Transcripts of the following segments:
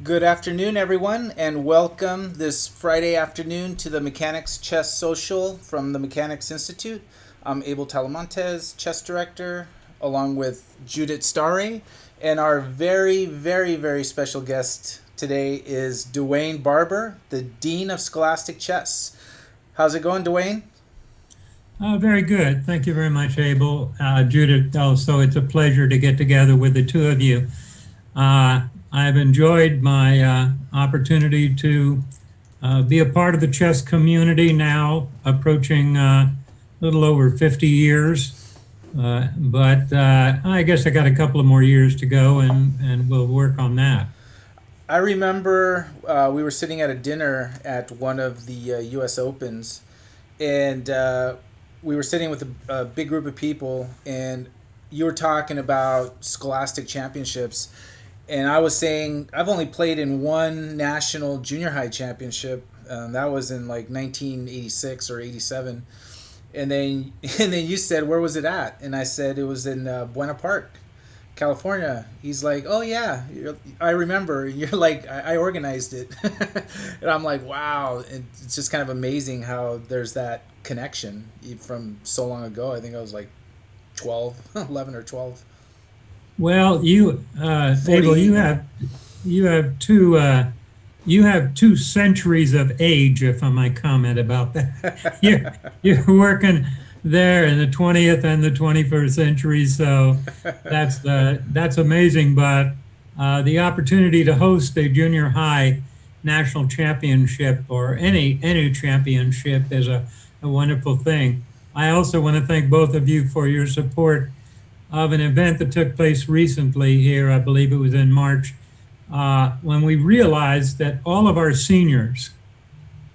Good afternoon, everyone, and welcome this Friday afternoon to the Mechanics Chess Social from the Mechanics Institute. I'm Abel Talamontes, chess director, along with Judith Starre, and our very special guest today is Dewain Barber, the Dean of Scholastic Chess. How's it going, Dewain? Very good. Thank you very much, Abel. Judith, also, it's a pleasure to get together with the two of you. I've enjoyed my opportunity to be a part of the chess community now, approaching a little over 50 years. But I guess I got a couple of more years to go, and we'll work on that. I remember we were sitting at a dinner at one of the U.S. Opens, and we were sitting with a big group of people, and you were talking about Scholastic championships, and I was saying I've only played in one national junior high championship. That was in like 1986 or 87, and then and then you said, where was it at? And I said it was in Buena Park, California. He's like, oh yeah, I remember. You're like, I organized it. And I'm like, wow. And it's just kind of amazing how there's that connection from so long ago. I think I was like 12, 11 or 12. Well, Abel, 48 now. you have two you have 2 centuries of age, if I might comment about that. You're working there in the 20th and the 21st century, so that's amazing. But the opportunity to host a junior high national championship or any championship is a wonderful thing. I also want to thank both of you for your support of an event that took place recently here. I believe it was in March, when we realized that all of our seniors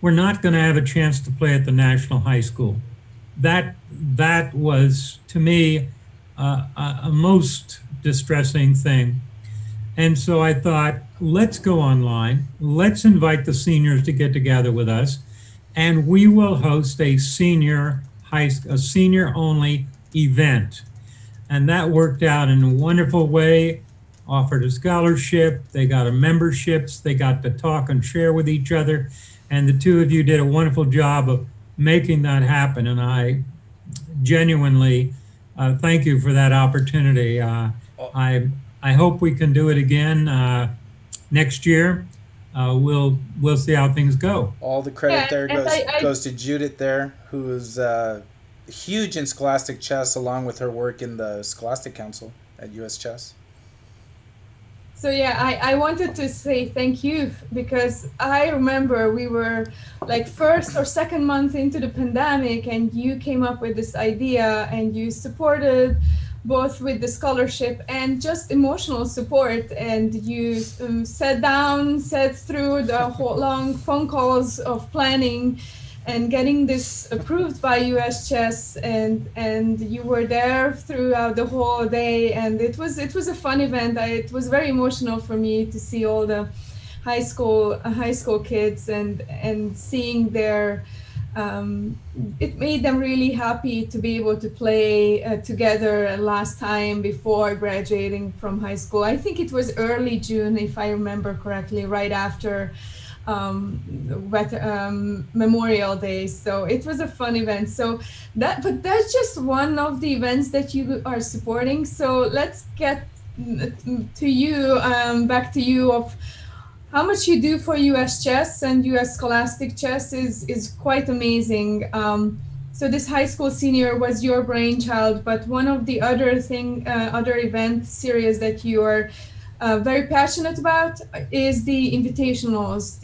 were not going to have a chance to play at the National High School. That was, to me, a most distressing thing. And so I thought, let's go online. Let's invite the seniors to get together with us, and we will host a senior only event. And that worked out in a wonderful way. Offered a scholarship, they got a memberships, they got to talk and share with each other. And the two of you did a wonderful job of making that happen. And I genuinely thank you for that opportunity. I hope we can do it again next year. We'll see how things go. All the credit Yeah, there and goes to Judith there, who is huge in Scholastic Chess, along with her work in the Scholastic Council at U.S. Chess. so yeah, I wanted to say thank you because I remember we were like first or second month into the pandemic, and you came up with this idea, and you supported both with the scholarship and just emotional support, and you sat through the whole long phone calls of planning and getting this approved by US Chess, and you were there throughout the whole day, and it was a fun event. It was very emotional for me to see all the high school kids and seeing their it made them really happy to be able to play together last time before graduating from high school. I think it was early June, if I remember correctly, right after Memorial Day. So it was a fun event. But that's just one of the events that you are supporting. So let's get to you, back to you, of how much you do for US Chess and US Scholastic Chess is quite amazing. So this high school senior was your brainchild, but one of the other event series that you are very passionate about is the invitationals.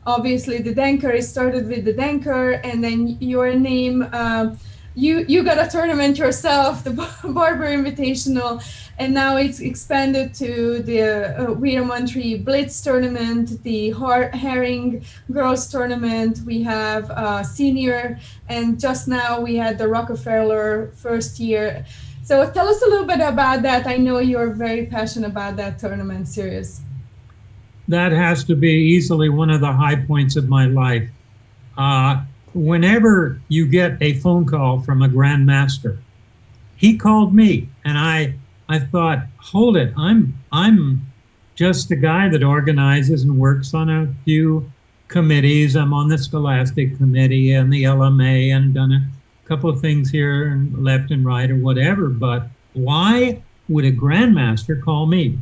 Obviously the Denker started with the Denker, and then your name, you got a tournament yourself, the Barber Invitational, and now it's expanded to the Weiramuntry Blitz tournament, the Herring Girls tournament. We have senior, and just now we had the Rockefeller first year. So tell us a little bit about that. I know you're very passionate about that tournament series. That has to be easily one of the high points of my life. Whenever you get a phone call from a grandmaster, he called me, and I thought, hold it, I'm just a guy that organizes and works on a few committees. I'm on the Scholastic committee and the LMA and done a couple of things here and left and right or whatever. But why would a grandmaster call me?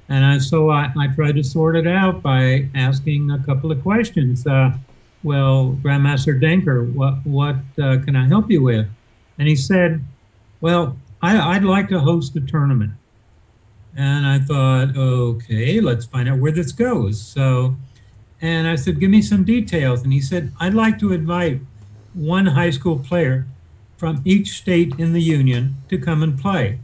And I tried to sort it out by asking a couple of questions. Well, Grandmaster Denker, what can I help you with? And he said, well, I'd like to host a tournament. And I thought, okay, let's find out where this goes. So, and I said, give me some details. And he said, I'd like to invite one high school player from each state in the union to come and play.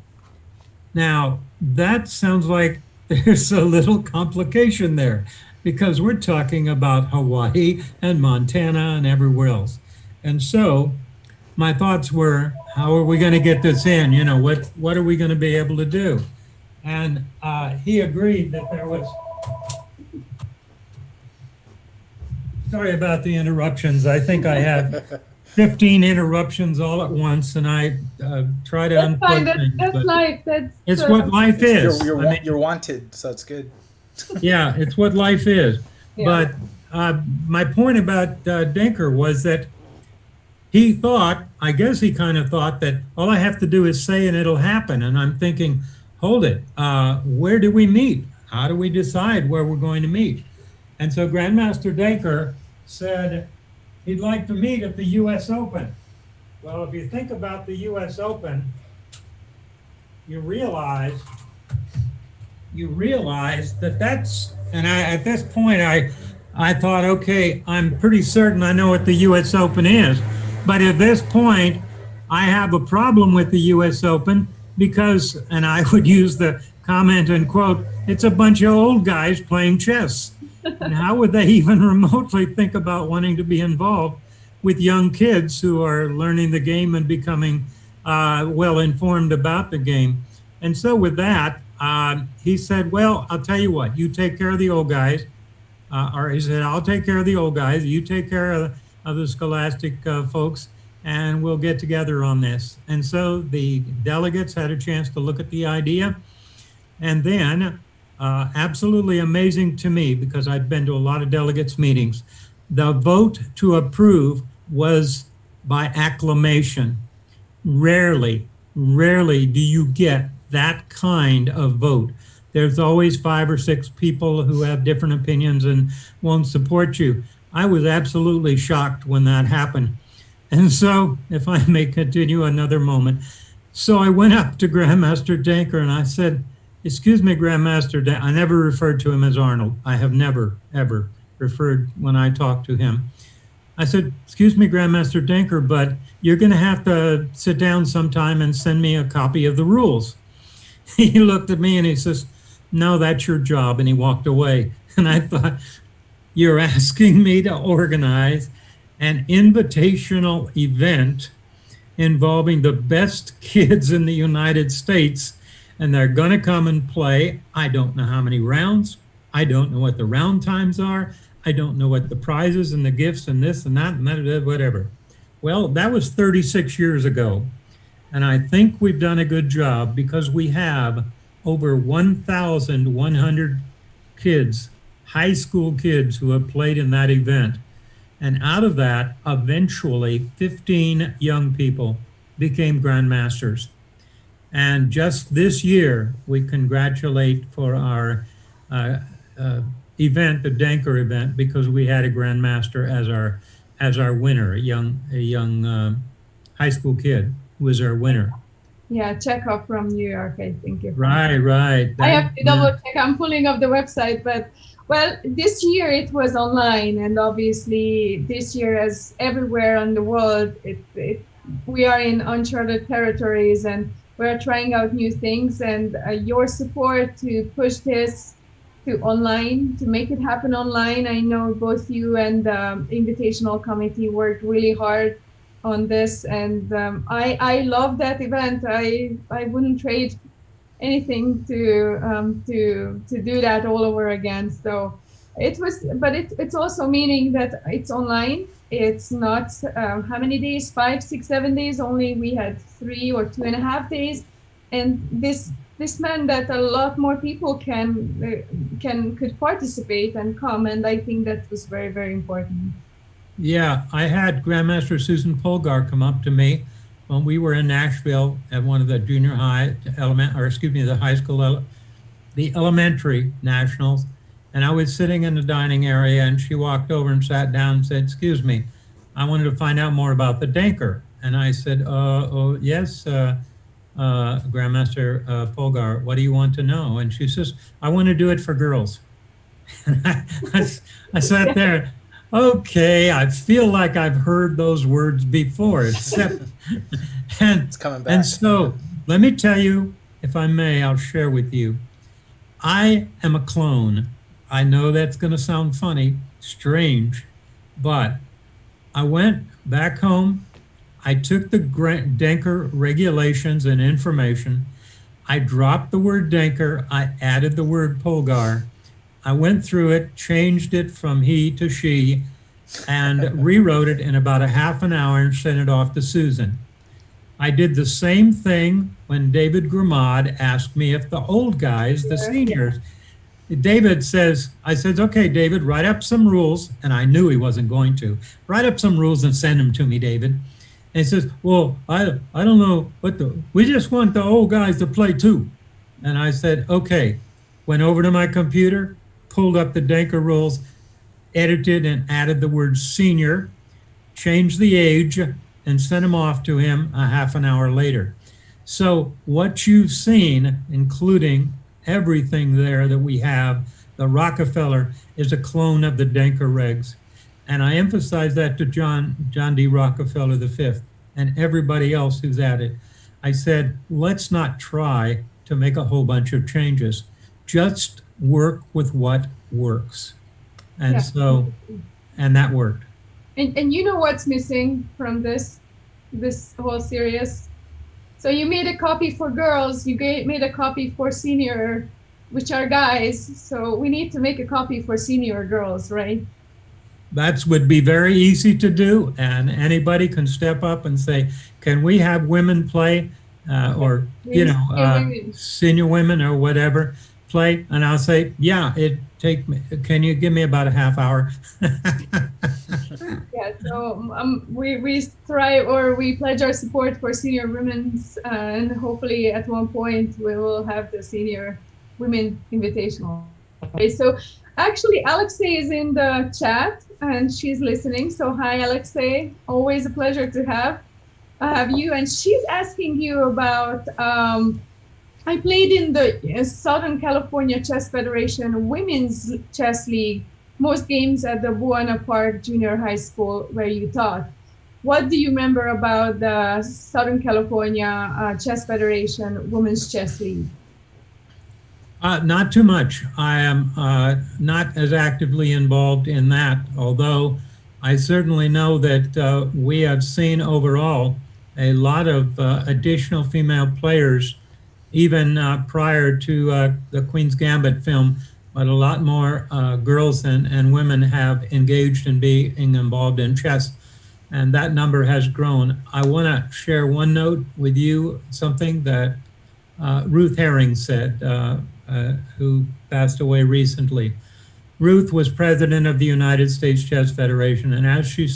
Now, that sounds like there's a little complication there because we're talking about Hawaii and Montana and everywhere else. And so my thoughts were, how are we going to get this in? You know, what are we going to be able to do? And he agreed that there was, sorry about the interruptions. I think I have 15 interruptions all at once, and I try to That's fine. unplug things. That's life. It's what life is. You're wanted, so it's good. Yeah, it's what life is. Yeah. But my point about Denker was that he thought, I guess he kind of thought that all I have to do is say and it'll happen. And I'm thinking, hold it, where do we meet? How do we decide where we're going to meet? And so Grandmaster Denker said he'd like to meet at the US Open. Well, if you think about the US Open, you realize that that's, and at this point I thought, okay, I'm pretty certain I know what the US Open is. But at this point, I have a problem with the US Open because, and I would use the comment and quote, it's a bunch of old guys playing chess. And how would they even remotely think about wanting to be involved with young kids who are learning the game and becoming well informed about the game? And so with that, he said, well, I'll tell you what, you take care of the old guys. Or he said, I'll take care of the old guys. You take care of the Scholastic folks, and we'll get together on this. And so the delegates had a chance to look at the idea. And then, absolutely amazing to me, because I'd been to a lot of delegates meetings, the vote to approve was by acclamation. Rarely do you get that kind of vote. There's always 5 or 6 people who have different opinions and won't support you. I was absolutely shocked when that happened. And so, if I may continue another moment. So I went up to Grandmaster Denker and I said, excuse me, Grandmaster Denker. I never referred to him as Arnold. I have never, ever referred when I talked to him. I said, excuse me, Grandmaster Denker, but you're going to have to sit down sometime and send me a copy of the rules. He looked at me and he says, no, that's your job. And he walked away. And I thought, you're asking me to organize an invitational event involving the best kids in the United States, and they're going to come and play. I don't know how many rounds. I don't know what the round times are. I don't know what the prizes and the gifts and this and that and that, whatever. Well, that was 36 years ago. And I think we've done a good job because we have over 1,100 kids, high school kids, who have played in that event. And out of that, eventually 15 young people became grandmasters. And just this year, we congratulate for our event, the Denker event, because we had a grandmaster as our winner, a young high school kid who was our winner. Yeah, Chekhov from New York, I think. Right. I have to double check. I'm pulling up the website, but well, this year it was online, and obviously this year, as everywhere in the world, we are in uncharted territories, and we're trying out new things. And your support to push this to online, to make it happen online. I know both you and the Invitational Committee worked really hard on this, and I love that event. I wouldn't trade anything to do that all over again. So it was, but it's also meaning that it's online. It's not how many days, 5, 6, 7 days only. We had 3 or 2.5 days, and this this meant that a lot more people could participate and come, and I think that was very, very important. Yeah, I had Grandmaster Susan Polgar come up to me when we were in Nashville at one of the junior high element, or excuse me, the high school, the elementary nationals. And I was sitting in the dining area and she walked over and sat down and said, "Excuse me, I wanted to find out more about the Danker." And I said, "Oh, yes, Grandmaster Polgar, what do you want to know?" And she says, "I want to do it for girls." And I sat there, okay, I feel like I've heard those words before, except, and, It's coming and back. so let me tell you, if I may, I'll share with you. I am a clone. I know that's going to sound funny, strange, but I went back home. I took the Denker regulations and information. I dropped the word Denker. I added the word Polgar. I went through it, changed it from he to she, and rewrote it in about a half an hour and sent it off to Susan. I did the same thing when David Gramad asked me if the old guys, the seniors, David says, I said, "Okay, David, write up some rules." And I knew he wasn't going to. "Write up some rules and send them to me, David." And he says, "Well, I don't know we just want the old guys to play too." And I said, "Okay." Went over to my computer, pulled up the Danker rules, edited and added the word senior, changed the age, and sent them off to him a half an hour later. So what you've seen, including everything there that we have, the Rockefeller is a clone of the Denker regs. And I emphasize that to John D. Rockefeller V and everybody else who's at it. I said, let's not try to make a whole bunch of changes. Just work with what works. And Yeah. so, and that worked. And you know what's missing from this whole series? So you made a copy for girls, made a copy for senior, which are guys. So we need to make a copy for senior girls, right? That would be very easy to do, and anybody can step up and say, "Can we have women play, or senior women or whatever play?" And I'll say, "Yeah, can you give me about a half hour?" Yeah, so we strive, or we pledge our support for senior women's, and hopefully at one point we will have the senior women invitational. Okay, so actually Alexei is in the chat and she's listening. So hi Alexei, always a pleasure to have you. And she's asking you about I played in the Southern California Chess Federation Women's Chess League, most games at the Buena Park Junior High School where you taught. What do you remember about the Southern California Chess Federation Women's Chess League? Not too much. I am not as actively involved in that, although I certainly know that we have seen overall a lot of additional female players, even prior to the Queen's Gambit film, but a lot more girls and women have engaged in being involved in chess, and that number has grown. I want to share one note with you, something that Ruth Herring said, who passed away recently. Ruth was president of the United States Chess Federation, and as she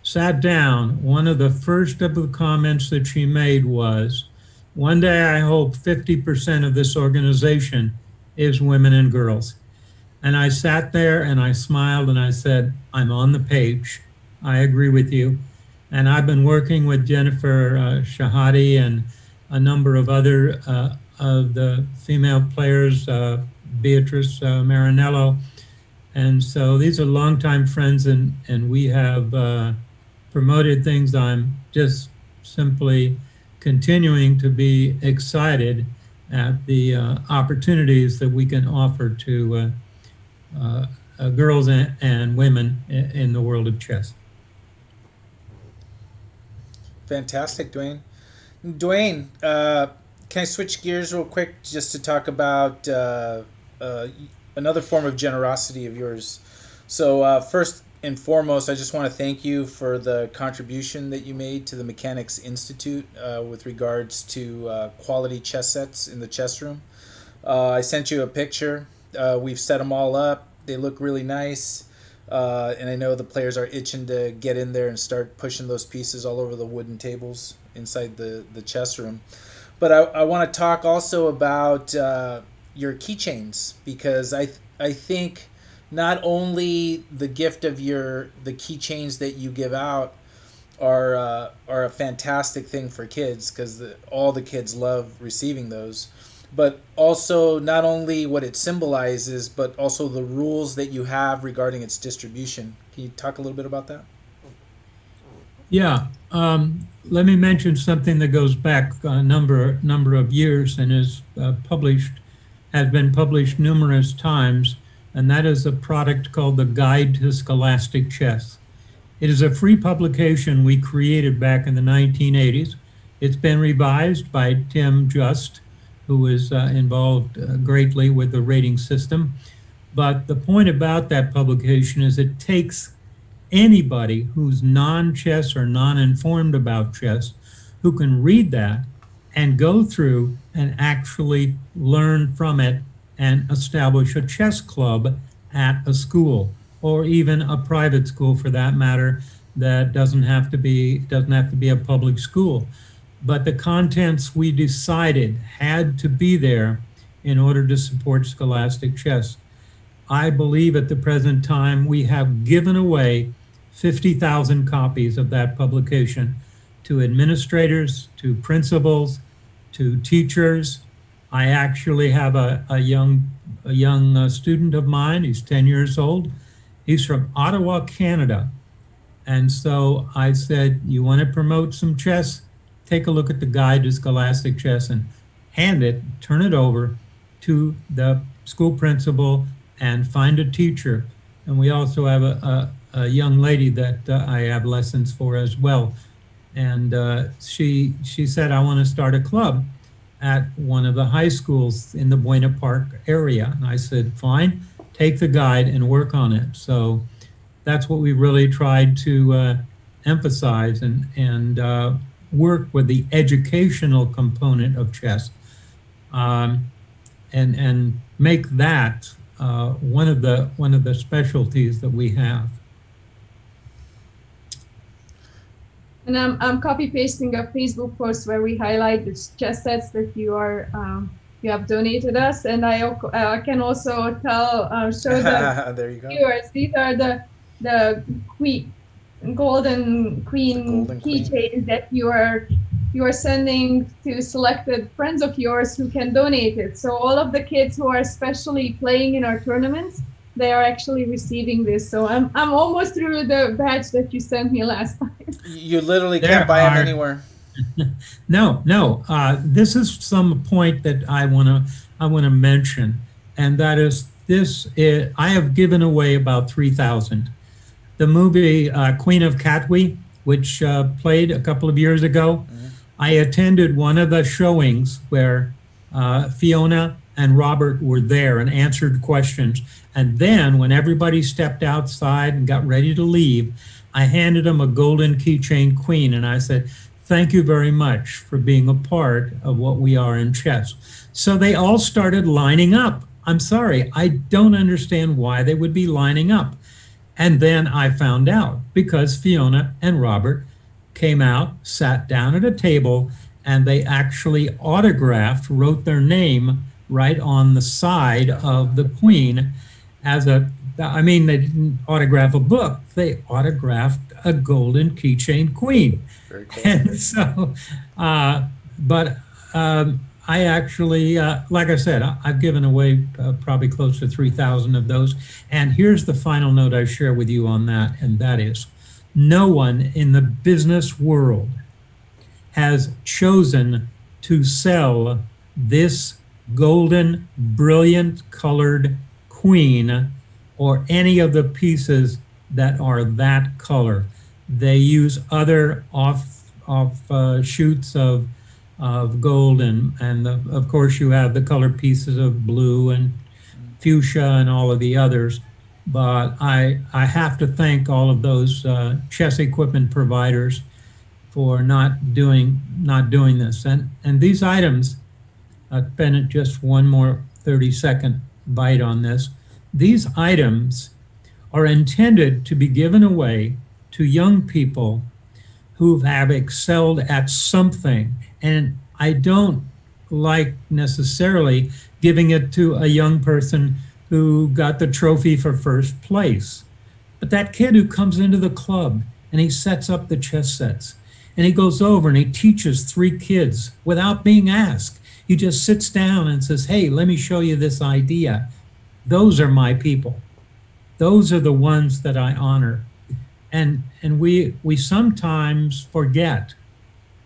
sat down, one of the first of the comments that she made was, "One day I hope 50% of this organization is women and girls." And I sat there and I smiled and I said, "I'm on the page. I agree with you." And I've been working with Jennifer Shahadi and a number of other of the female players, Beatrice Marinello. And so these are longtime friends, and we have promoted things. I'm just simply continuing to be excited at the opportunities that we can offer to girls and women in the world of chess. Fantastic, Dewain. Dewain, can I switch gears real quick just to talk about another form of generosity of yours? So first and foremost, I just want to thank you for the contribution that you made to the Mechanics Institute with regards to quality chess sets in the chess room. I sent you a picture. We've set them all up. They look really nice. And I know the players are itching to get in there and start pushing those pieces all over the wooden tables inside the chess room. But I want to talk also about your keychains, because I think not only the gift of the keychains that you give out are a fantastic thing for kids, because all the kids love receiving those, but also not only what it symbolizes, but also the rules that you have regarding its distribution. Can you talk a little bit about that? Yeah. Let me mention something that goes back a number of years and is has been published numerous times, and that is a product called the Guide to Scholastic Chess. It is a free publication we created back in the 1980s. It's been revised by Tim Just, who was involved greatly with the rating system. But the point about that publication is it takes anybody who's non-chess or non-informed about chess who can read that and go through and actually learn from it and establish a chess club at a school, or even a private school for that matter, that doesn't have to be a public school. But the contents we decided had to be there in order to support Scholastic Chess. I believe at the present time we have given away 50,000 copies of that publication to administrators, to principals, to teachers. I actually have a young student of mine. He's 10 years old. He's from Ottawa, Canada. And so I said, you want to promote some chess? Take a look at the Guide to Scholastic Chess and turn it over to the school principal and find a teacher. And we also have a young lady that I have lessons for as well. And she said, I want to start a club at one of the high schools in the Buena Park area. And I said, fine, take the guide and work on it. So that's what we really tried to emphasize and work with the educational component of chess, and make that one of the specialties that we have. And I'm copy pasting a Facebook post where we highlight the chess sets that you have donated us, and I can also show the There you go. viewers, these are the golden queen keychains that you are sending to selected friends of yours who can donate it. So all of the kids who are especially playing in our tournaments, they are actually receiving this. So I'm almost through the batch that you sent me last time. You literally can't buy them anywhere. No. This is some point that I wanna mention, and that is this. I have given away about 3,000. The movie Queen of Katwe, which played a couple of years ago, I attended one of the showings where Fiona and Robert were there and answered questions. And then when everybody stepped outside and got ready to leave, I handed them a golden keychain queen. And I said, thank you very much for being a part of what we are in chess. So they all started lining up. I'm sorry, I don't understand why they would be lining up. And then I found out because Fiona and Robert came out, sat down at a table, and they actually wrote their name right on the side of the queen they didn't autograph a book, they autographed a golden keychain queen. Very cool. And so, I actually, like I said, I've given away probably close to 3,000 of those. And here's the final note I share with you on that, and that is, no one in the business world has chosen to sell this golden, brilliant colored queen or any of the pieces that are that color. They use other offshoots of gold, and of course you have the color pieces of blue and fuchsia and all of the others. but I have to thank all of those chess equipment providers for not doing this. And these items, Bennett, just one more 30-second bite on this. These items are intended to be given away to young people who have excelled at something. And I don't like necessarily giving it to a young person who got the trophy for first place. But that kid who comes into the club and he sets up the chess sets and he goes over and he teaches 3 kids without being asked. He just sits down and says, hey, let me show you this idea. Those are my people. Those are the ones that I honor. And we sometimes forget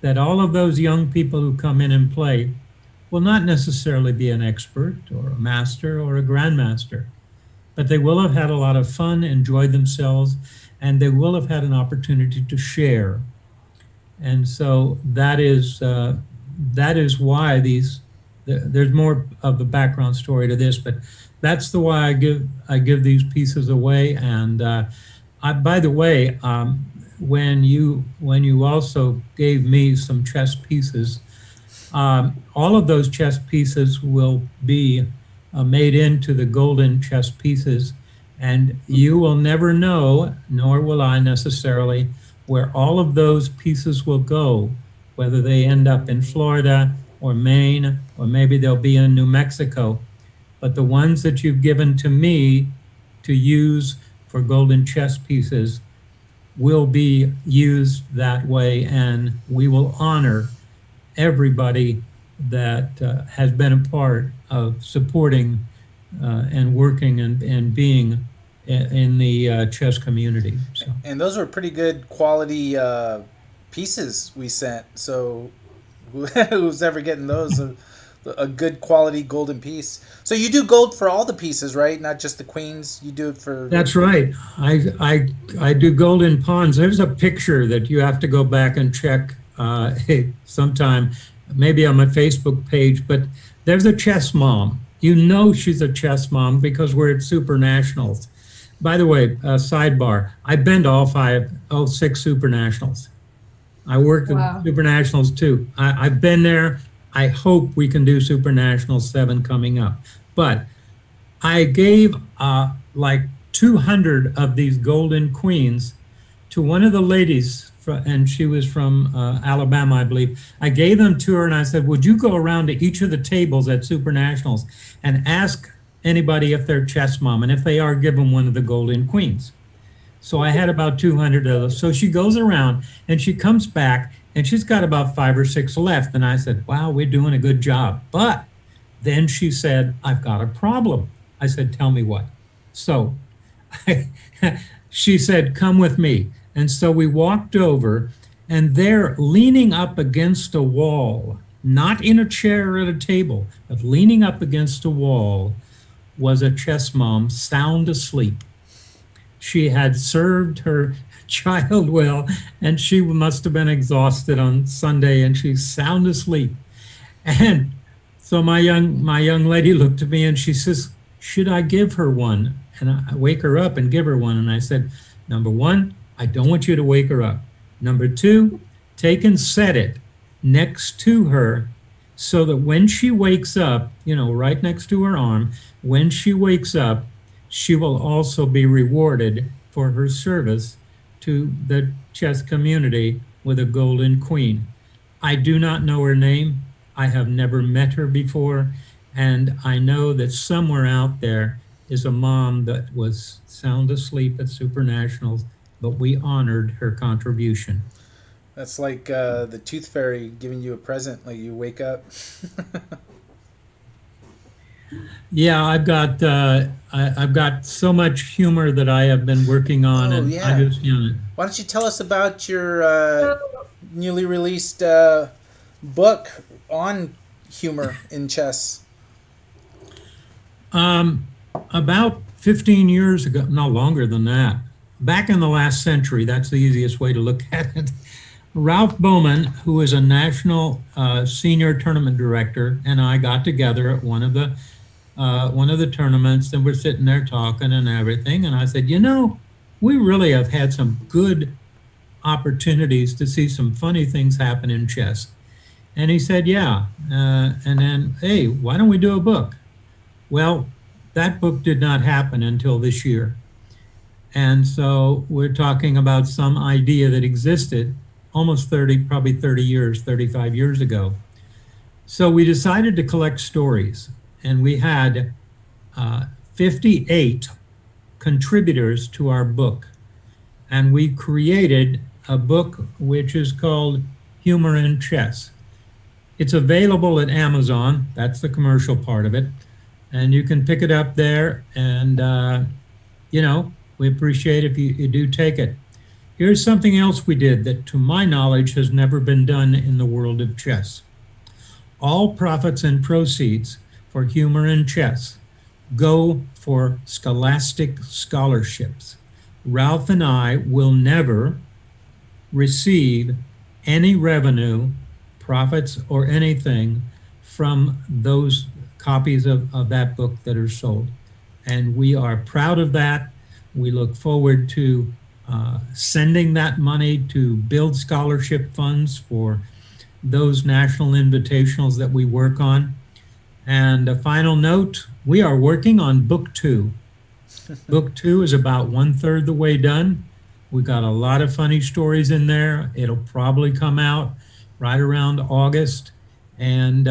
that all of those young people who come in and play will not necessarily be an expert or a master or a grandmaster, but they will have had a lot of fun, enjoyed themselves, and they will have had an opportunity to share. And so that is why there's more of the background story to this, but that's the why I give these pieces away. And by the way, when you also gave me some chess pieces, all of those chess pieces will be made into the golden chess pieces, and you will never know, nor will I necessarily, where all of those pieces will go, whether they end up in Florida or Maine, or maybe they'll be in New Mexico. But the ones that you've given to me to use for golden chess pieces will be used that way, and we will honor everybody that has been a part of supporting and working and being in the chess community. So. And those were pretty good quality pieces we sent. So who's ever getting those, a good quality golden piece. So you do gold for all the pieces, right? Not just the queens. You do it for. That's right. I do golden pawns. There's a picture that you have to go back and check sometime, maybe on my Facebook page, but there's a chess mom. You know she's a chess mom because we're at Super Nationals. By the way, sidebar, I've been to all 6 Super Nationals. I worked Wow. at Super Nationals too. I've been there. I hope we can do Super National 7 coming up. But I gave like 200 of these golden queens to one of the ladies, and she was from Alabama, I believe. I gave them to her and I said, would you go around to each of the tables at Super Nationals and ask anybody if they're chess mom, and if they are, give them one of the golden queens. So I had about 200 of those. So she goes around and she comes back and she's got about 5 or 6 left. And I said, wow, we're doing a good job. But then she said, I've got a problem. I said, tell me what. So she said, come with me. And so we walked over, and there, leaning up against a wall, not in a chair or at a table, but leaning up against a wall, was a chess mom, sound asleep. She had served her child well, and she must have been exhausted on Sunday, and she's sound asleep. And so my young lady looked at me and she says, should I give her one? And I wake her up and give her one. And I said, number 1, I don't want you to wake her up. Number 2, take and set it next to her so that when she wakes up, right next to her arm, when she wakes up, she will also be rewarded for her service to the chess community with a golden queen. I do not know her name. I have never met her before. And I know that somewhere out there is a mom that was sound asleep at Super Nationals, but we honored her contribution. That's like the tooth fairy giving you a present, like you wake up. Yeah, I've got so much humor that I have been working on, Oh, and yeah. I just Why don't you tell us about your newly released book on humor in chess? About 15 years ago, no longer than that, back in the last century, that's the easiest way to look at it. Ralph Bowman, who is a national senior tournament director, and I got together at one of the one of the tournaments, and we're sitting there talking and everything. And I said, we really have had some good opportunities to see some funny things happen in chess. And he said, yeah. And then, hey, why don't we do a book? Well, that book did not happen until this year. And so we're talking about some idea that existed almost 30, probably 30 years, 35 years ago. So we decided to collect stories, and we had 58 contributors to our book. And we created a book which is called Humor in Chess. It's available at Amazon. That's the commercial part of it. And you can pick it up there. And, we appreciate if you do take it. Here's something else we did that, to my knowledge, has never been done in the world of chess. All profits and proceeds for Humor in Chess go for Scholastic scholarships. Ralph and I will never receive any revenue, profits, or anything from those copies of that book that are sold. And we are proud of that. We look forward to sending that money to build scholarship funds for those national invitationals that we work on. And a final note, we are working on book 2. Book 2 is about 1/3 the way done. We got a lot of funny stories in there. It'll probably come out right around August. And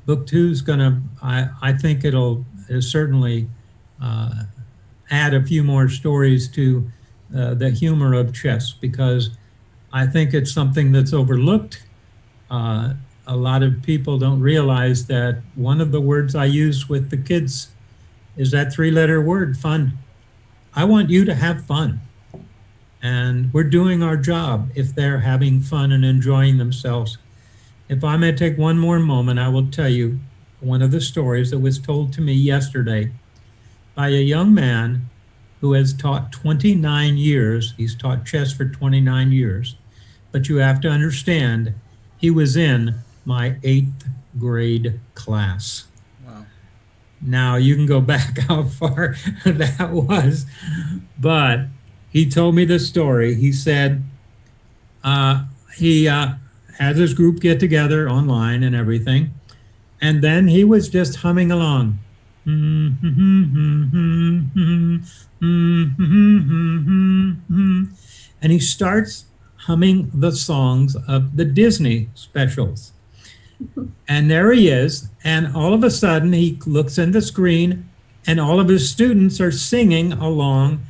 book 2 is gonna, I think it'll certainly add a few more stories to the humor of chess, because I think it's something that's overlooked. A lot of people don't realize that one of the words I use with the kids is that 3-letter word, fun. I want you to have fun. And we're doing our job if they're having fun and enjoying themselves. If I may take one more moment, I will tell you one of the stories that was told to me yesterday by a young man who has taught 29 years. He's taught chess for 29 years. But you have to understand, he was in my 8th grade class. Wow. Now you can go back how far that was, but he told me the story. He said he had his group get together online and everything, and then he was just humming along. And he starts humming the songs of the Disney specials. And there he is, and all of a sudden he looks in the screen, and all of his students are singing along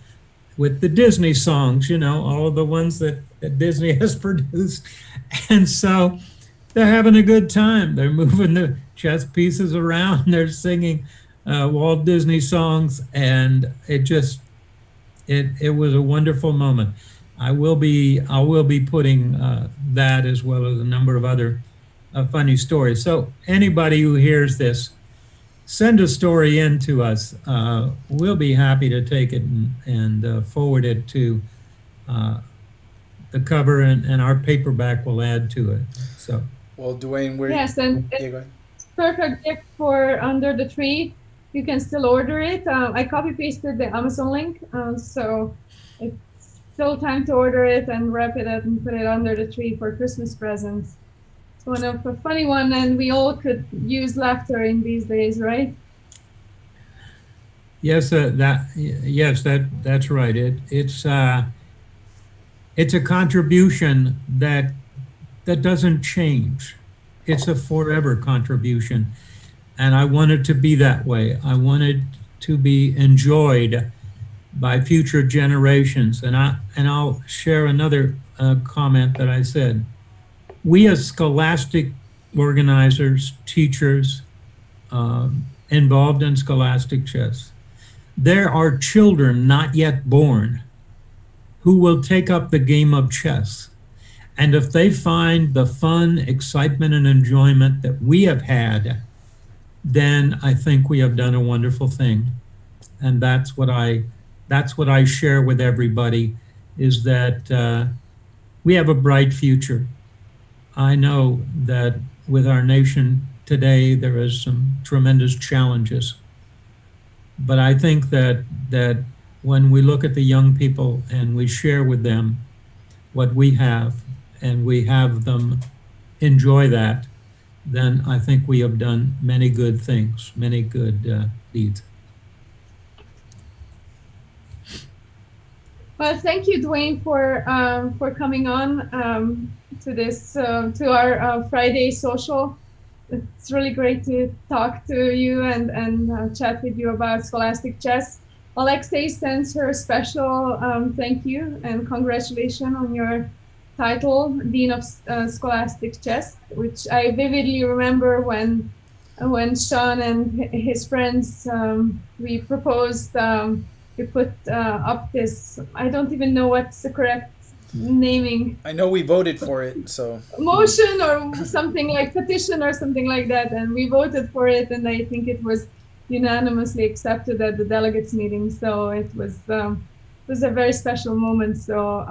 with the Disney songs, all of the ones that Disney has produced. And so they're having a good time. They're moving the chess pieces around, they're singing Walt Disney songs, and it was a wonderful moment. I will be putting that, as well as a number of other funny stories. So anybody who hears this, send a story in to us. We'll be happy to take it and forward it to the cover, and our paperback will add to it. So, well, Dewain, we're yes, and it's perfect gift for Under the Tree. You can still order it. I copy pasted the Amazon link, so it's still time to order it and wrap it up and put it under the tree for Christmas presents. It's one of a funny one, and we all could use laughter in these days, right? Yes, that's right. It's a contribution that doesn't change. It's a forever contribution, and I want it to be that way. I want it to be enjoyed by future generations. And I'll share another comment that I said. We as Scholastic organizers, teachers, involved in Scholastic chess, there are children not yet born who will take up the game of chess. And if they find the fun, excitement, and enjoyment that we have had, then I think we have done a wonderful thing. And that's what I share with everybody, is that we have a bright future. I know that with our nation today, there is some tremendous challenges, But I think that when we look at the young people and we share with them what we have and we have them enjoy that, then I think we have done many good things, many good deeds. Well, thank you, Dwayne, for coming on to this to our Friday social. It's really great to talk to you and chat with you about Scholastic Chess. Alexei sends her special thank you and congratulations on your title, Dean of Scholastic Chess, which I vividly remember when Sean and his friends we proposed. We put up this. I don't even know what's the correct naming, I know we voted for it, so motion or something like petition or something like that, and we voted for it, and I think it was unanimously accepted at the delegates meeting. So it was a very special moment. So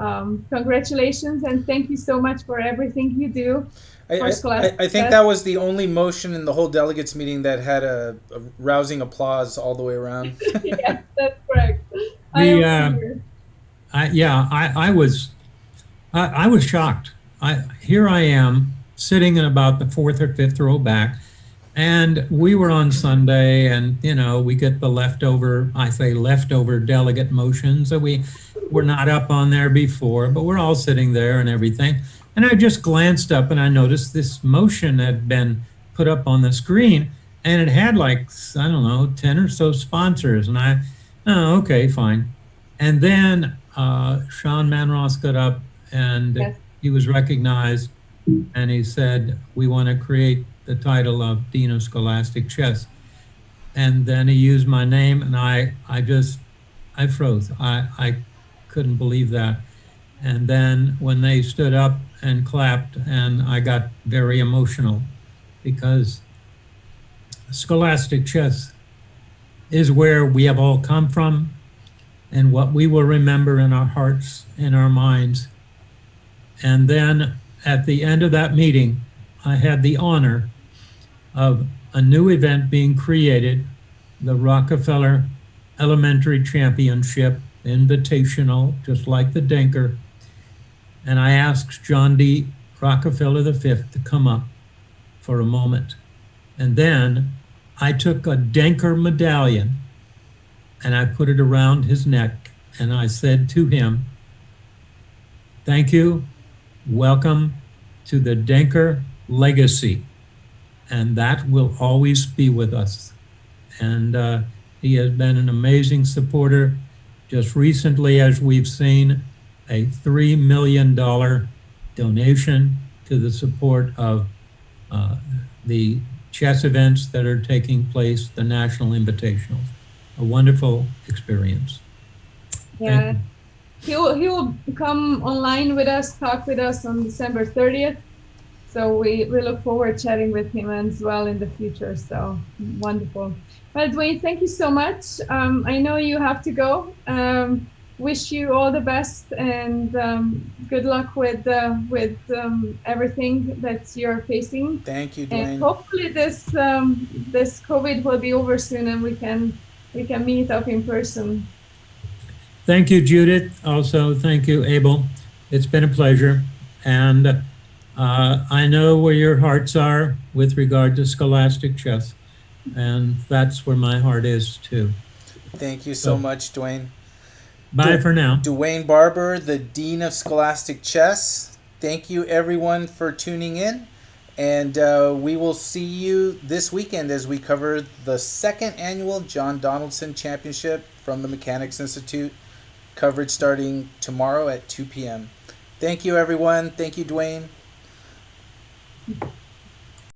congratulations and thank you so much for everything you do for Scholastic I think Chess. that was the only motion in the whole delegates meeting that had a rousing applause all the way around. Yes, that's correct. I We, remember. yeah, I was shocked. Here I am sitting in about the fourth or fifth row back, and we were on Sunday, and we get the leftover. I say leftover delegate motions that we were not up on there before, but we're all sitting there and everything. And I just glanced up and I noticed this motion had been put up on the screen, and it had like I don't know 10 or so sponsors, and oh, okay, fine. And then Sean Manross got up and Yes. he was recognized and he said, "We want to create the title of Dean of Scholastic Chess." And then he used my name and I froze. I couldn't believe that. And then when they stood up and clapped, and I got very emotional because Scholastic Chess is where we have all come from and what we will remember in our hearts and our minds. And then at the end of that meeting, I had the honor of a new event being created, the Rockefeller Elementary Championship Invitational, just like the Denker. And I asked John D. Rockefeller V to come up for a moment. And then I took a Denker medallion and I put it around his neck and I said to him, "Thank you. Welcome to the Denker legacy." And that will always be with us. And he has been an amazing supporter. Just recently, as we've seen, a $3 million donation to the support of the chess events that are taking place, the National Invitationals. A wonderful experience. Thank Yeah. you. He will come online with us, talk with us on December 30th. So we look forward chatting with him as well in the future. So wonderful. Well, Dwayne, thank you so much. I know you have to go. Wish you all the best and good luck with everything that you're facing. Thank you, And Dwayne. hopefully this COVID will be over soon and we can meet up in person. Thank you, Judith. Also, thank you, Abel. It's been a pleasure. And I know where your hearts are with regard to Scholastic Chess. And that's where my heart is too. Thank you so So, much, Dwayne. bye for now. Dewain Barber, the Dean of Scholastic Chess. Thank you, everyone, for tuning in. And we will see you this weekend as we cover the second annual John Donaldson Championship from the Mechanics Institute. Coverage starting tomorrow at 2 p.m. Thank you, everyone. Thank you, Dwayne.